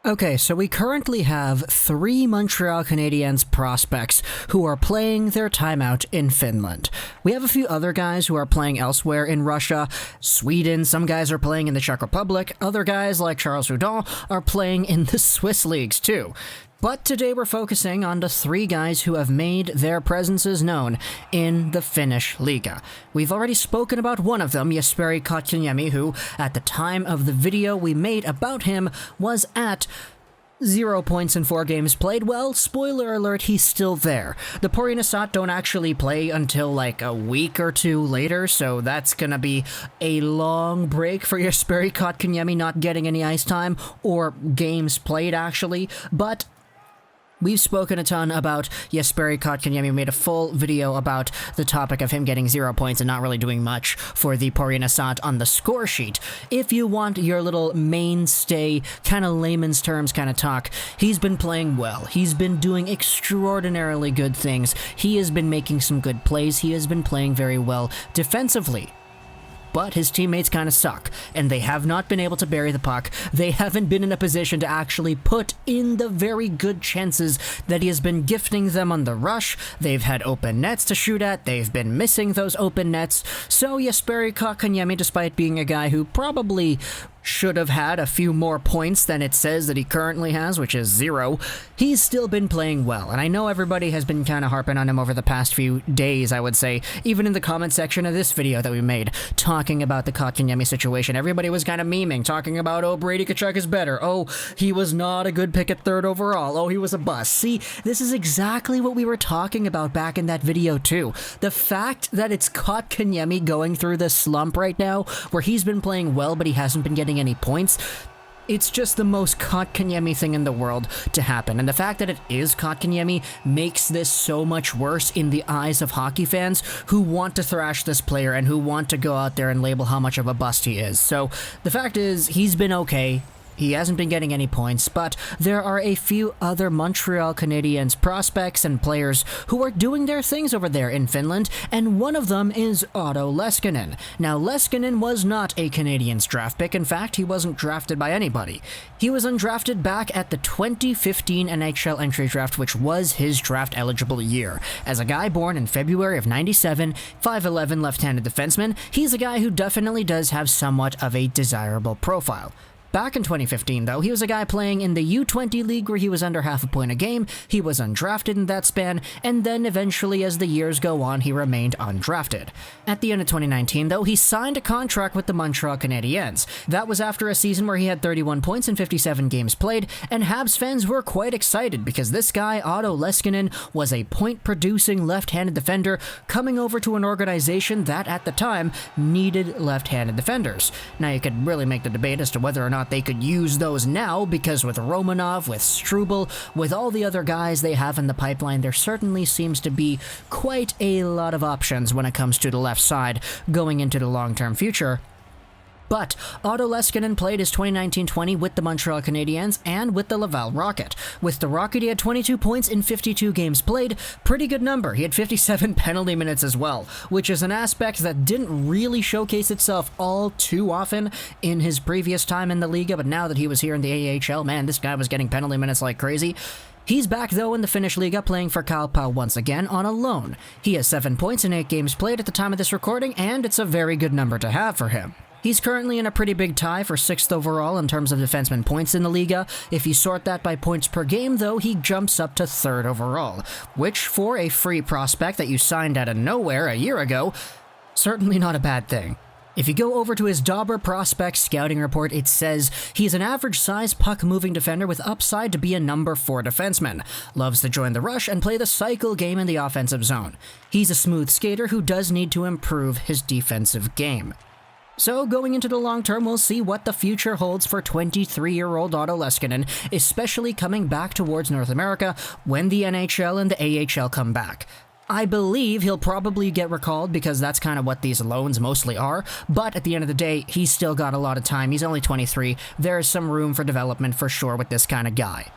Okay, so we currently have 3 Montreal Canadiens prospects who are playing their timeout in Finland. We have a few other guys who are playing elsewhere in Russia, Sweden, some guys are playing in the Czech Republic, other guys like Charles Hudon are playing in the Swiss leagues too. But today we're focusing on the 3 guys who have made their presences known in the Finnish Liiga. We've already spoken about one of them, Jesperi Kotkaniemi, who, at the time of the video we made about him, was at 0 points in 4 games played. Well, spoiler alert, he's still there. The Porjunasat don't actually play until like a week or 2 later, so that's gonna be a long break for Jesperi Kotkaniemi not getting any ice time, or games played actually, but we've spoken a ton about Jesperi Kotkaniemi. We made a full video about the topic of him getting 0 points and not really doing much for the Porjunasat on the score sheet. If you want your little mainstay, kind of layman's terms kind of talk, he's been playing well. He's been doing extraordinarily good things. He has been making some good plays. He has been playing very well defensively. But his teammates kind of suck, and they have not been able to bury the puck. They haven't been in a position to actually put in the very good chances that he has been gifting them on the rush. They've had open nets to shoot at. They've been missing those open nets. So Jesperi Kotkaniemi, despite being a guy who probably should have had a few more points than it says that he currently has, which is 0, he's still been playing well. And I know everybody has been kind of harping on him over the past few days, I would say, even in the comment section of this video that we made, talking about the Kotkaniemi situation. Everybody was kind of memeing, talking about, oh, Brady Tkachuk is better. Oh, he was not a good pick at 3rd overall. Oh, he was a bust. See, this is exactly what we were talking about back in that video too. The fact that it's Kotkaniemi going through this slump right now, where he's been playing well, but he hasn't been getting any points, it's just the most Kotkaniemi thing in the world to happen. And the fact that it is Kotkaniemi makes this so much worse in the eyes of hockey fans who want to thrash this player and who want to go out there and label how much of a bust he is. So the fact is, he's been okay. He hasn't been getting any points, but there are a few other Montreal Canadiens prospects and players who are doing their things over there in Finland, and one of them is Otto Leskinen. Now, Leskinen was not a Canadiens draft pick. In fact, he wasn't drafted by anybody. He was undrafted back at the 2015 NHL Entry Draft, which was his draft-eligible year. As a guy born in February of '97, 5'11", left-handed defenseman, he's a guy who definitely does have somewhat of a desirable profile. Back in 2015, though, he was a guy playing in the U20 league where he was under half a point a game. He was undrafted in that span, and then eventually, as the years go on, he remained undrafted. At the end of 2019, though, he signed a contract with the Montreal Canadiens. That was after a season where he had 31 points in 57 games played, and Habs fans were quite excited because this guy, Otto Leskinen, was a point-producing left-handed defender coming over to an organization that, at the time, needed left-handed defenders. Now, you could really make the debate as to whether or not they could use those now, because with Romanov, with Struble, with all the other guys they have in the pipeline, there certainly seems to be quite a lot of options when it comes to the left side going into the long-term future. But Otto Leskinen played his 2019-20 with the Montreal Canadiens and with the Laval Rocket. With the Rocket, he had 22 points in 52 games played. Pretty good number. He had 57 penalty minutes as well, which is an aspect that didn't really showcase itself all too often in his previous time in the Liga, but now that he was here in the AHL, man, this guy was getting penalty minutes like crazy. He's back, though, in the Finnish Liga, playing for Kalpa once again on a loan. He has 7 points in 8 games played at the time of this recording, and it's a very good number to have for him. He's currently in a pretty big tie for 6th overall in terms of defenseman points in the Liga. If you sort that by points per game, though, he jumps up to 3rd overall, which, for a free prospect that you signed out of nowhere a year ago, certainly not a bad thing. If you go over to his Dauber Prospect scouting report, it says he's an average-size puck-moving defender with upside to be a number 4 defenseman. Loves to join the rush and play the cycle game in the offensive zone. He's a smooth skater who does need to improve his defensive game. So, going into the long term, we'll see what the future holds for 23-year-old Otto Leskinen, especially coming back towards North America when the NHL and the AHL come back. I believe he'll probably get recalled because that's kind of what these loans mostly are, but at the end of the day, he's still got a lot of time. He's only 23. There's some room for development for sure with this kind of guy.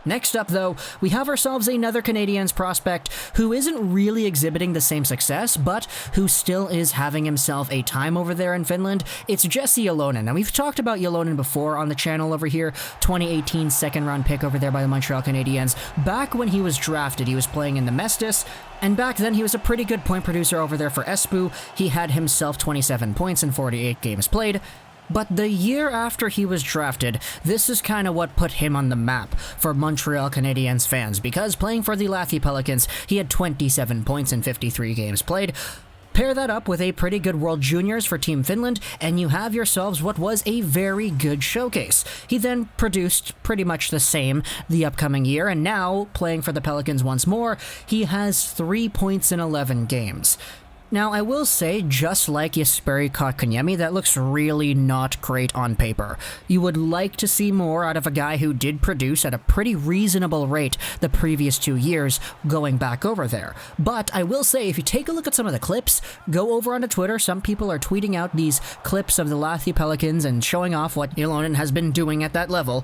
Next up, though, we have ourselves another Canadiens prospect who isn't really exhibiting the same success, but who still is having himself a time over there in Finland. It's Jesse Ylonen. Now, we've talked about Ylonen before on the channel over here, 2018 second-round pick over there by the Montreal Canadiens. Back when he was drafted, he was playing in the Mestis, and back then he was a pretty good point producer over there for Espoo. He had himself 27 points in 48 games played. But the year after he was drafted, this is kind of what put him on the map for Montreal Canadiens fans, because playing for the Lathy Pelicans, he had 27 points in 53 games played. Pair that up with a pretty good World Juniors for Team Finland, and you have yourselves what was a very good showcase. He then produced pretty much the same the upcoming year, and now, playing for the Pelicans once more, he has 3 points in 11 games. Now, I will say, just like Jesperi Kotkaniemi, that looks really not great on paper. You would like to see more out of a guy who did produce at a pretty reasonable rate the previous 2 years going back over there. But I will say, if you take a look at some of the clips, go over onto Twitter, some people are tweeting out these clips of the Lathy Pelicans and showing off what Ylonen has been doing at that level.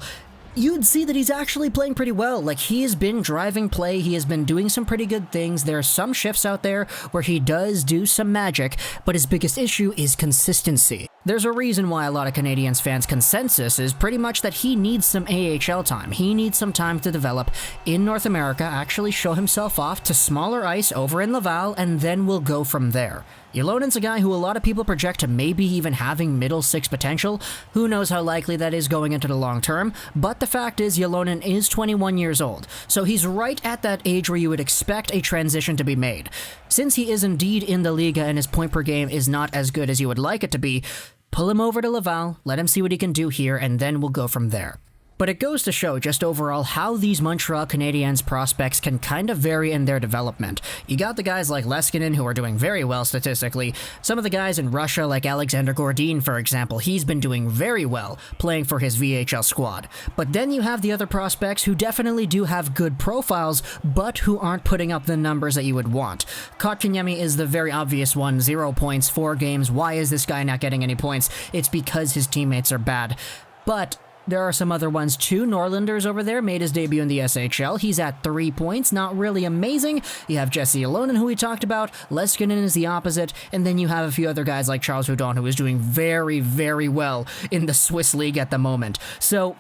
You'd see that he's actually playing pretty well. Like, he has been driving play, he has been doing some pretty good things. There are some shifts out there where he does do some magic, but his biggest issue is consistency. There's a reason why a lot of Canadiens fans' consensus is pretty much that he needs some AHL time. He needs some time to develop in North America, actually show himself off to smaller ice over in Laval, and then we'll go from there. Ylonen's a guy who a lot of people project to maybe even having middle six potential. Who knows how likely that is going into the long term, but the fact is Ylonen is 21 years old, so he's right at that age where you would expect a transition to be made. Since he is indeed in the Liga and his point per game is not as good as you would like it to be, pull him over to Laval, let him see what he can do here, and then we'll go from there. But it goes to show just overall how these Montreal Canadiens prospects can kind of vary in their development. You got the guys like Leskinen who are doing very well statistically. Some of the guys in Russia like Alexander Gordin, for example, he's been doing very well playing for his VHL squad. But then you have the other prospects who definitely do have good profiles, but who aren't putting up the numbers that you would want. Kotkaniemi is the very obvious one, 0 points, 4 games. Why is this guy not getting any points? It's because his teammates are bad. But there are some other ones too. Norlinder's over there, made his debut in the SHL. He's at 3 points, not really amazing. You have Jesse Ylonen, who we talked about. Leskinen is the opposite. And then you have a few other guys like Charles Hudon, who is doing very, very well in the Swiss League at the moment. So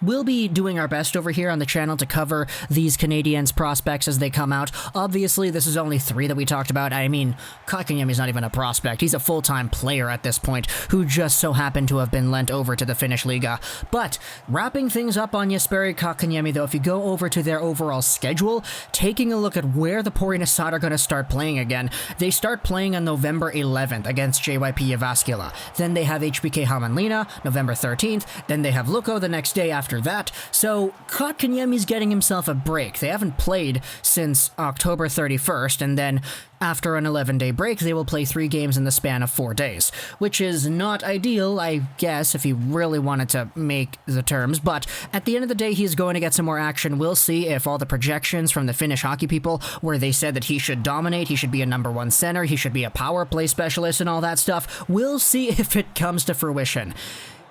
we'll be doing our best over here on the channel to cover these Canadiens prospects as they come out. Obviously, this is only 3 that we talked about. I mean, Kotkaniemi's not even a prospect. He's a full-time player at this point who just so happened to have been lent over to the Finnish Liga. But wrapping things up on Jesperi Kotkaniemi, though, if you go over to their overall schedule, taking a look at where the Porinasad are going to start playing again, they start playing on November 11th against JYP Jyväskylä. Then they have HBK Hämeenlinna November 13th. Then they have Lukko the next day after that, so Kotkaniemi's getting himself a break. They haven't played since October 31st, and then after an 11-day break, they will play 3 games in the span of 4 days, which is not ideal, I guess, if you really wanted to make the terms, but at the end of the day, he's going to get some more action. We'll see if all the projections from the Finnish hockey people, where they said that he should dominate, he should be a #1 center, he should be a power play specialist and all that stuff, we'll see if it comes to fruition.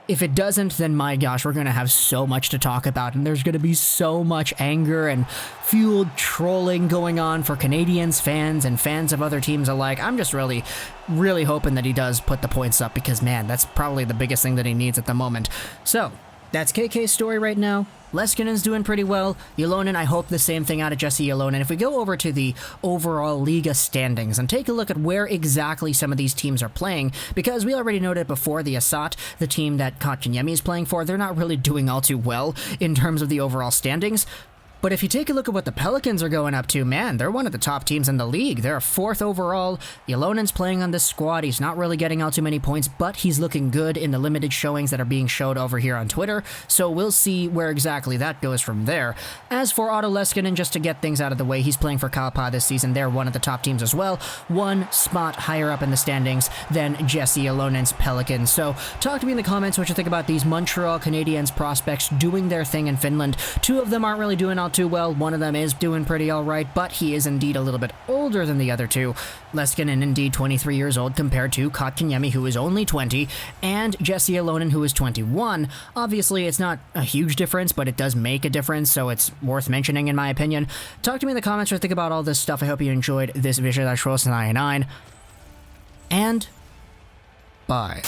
If it doesn't, then my gosh, we're going to have so much to talk about, and there's going to be so much anger and fueled trolling going on for Canadiens fans and fans of other teams alike. I'm just really, really hoping that he does put the points up because, man, that's probably the biggest thing that he needs at the moment. So, that's KK's story right now. Leskinen's doing pretty well. Ylonen, I hope the same thing out of Jesse Ylonen. If we go over to the overall Liga standings and take a look at where exactly some of these teams are playing, because we already noted before the Asat, the team that Kotkaniemi is playing for, they're not really doing all too well in terms of the overall standings. But if you take a look at what the Pelicans are going up to, man, they're one of the top teams in the league. They're 4th overall. Ylonen's playing on this squad. He's not really getting out too many points, but he's looking good in the limited showings that are being showed over here on Twitter. So we'll see where exactly that goes from there. As for Otto Leskinen, just to get things out of the way, he's playing for Kalpa this season. They're one of the top teams as well. 1 spot higher up in the standings than Jesse Ylonen's Pelicans. So talk to me in the comments what you think about these Montreal Canadiens prospects doing their thing in Finland. 2 of them aren't really doing all too well. One of them is doing pretty alright, but he is indeed a little bit older than the other two. Leskinen indeed 23 years old compared to Kotkaniemi, who is only 20, and Jesse Ylonen, who is 21. Obviously, it's not a huge difference, but it does make a difference, so it's worth mentioning in my opinion. Talk to me in the comments what you think about all this stuff. I hope you enjoyed this video. That's Ross 99, and bye.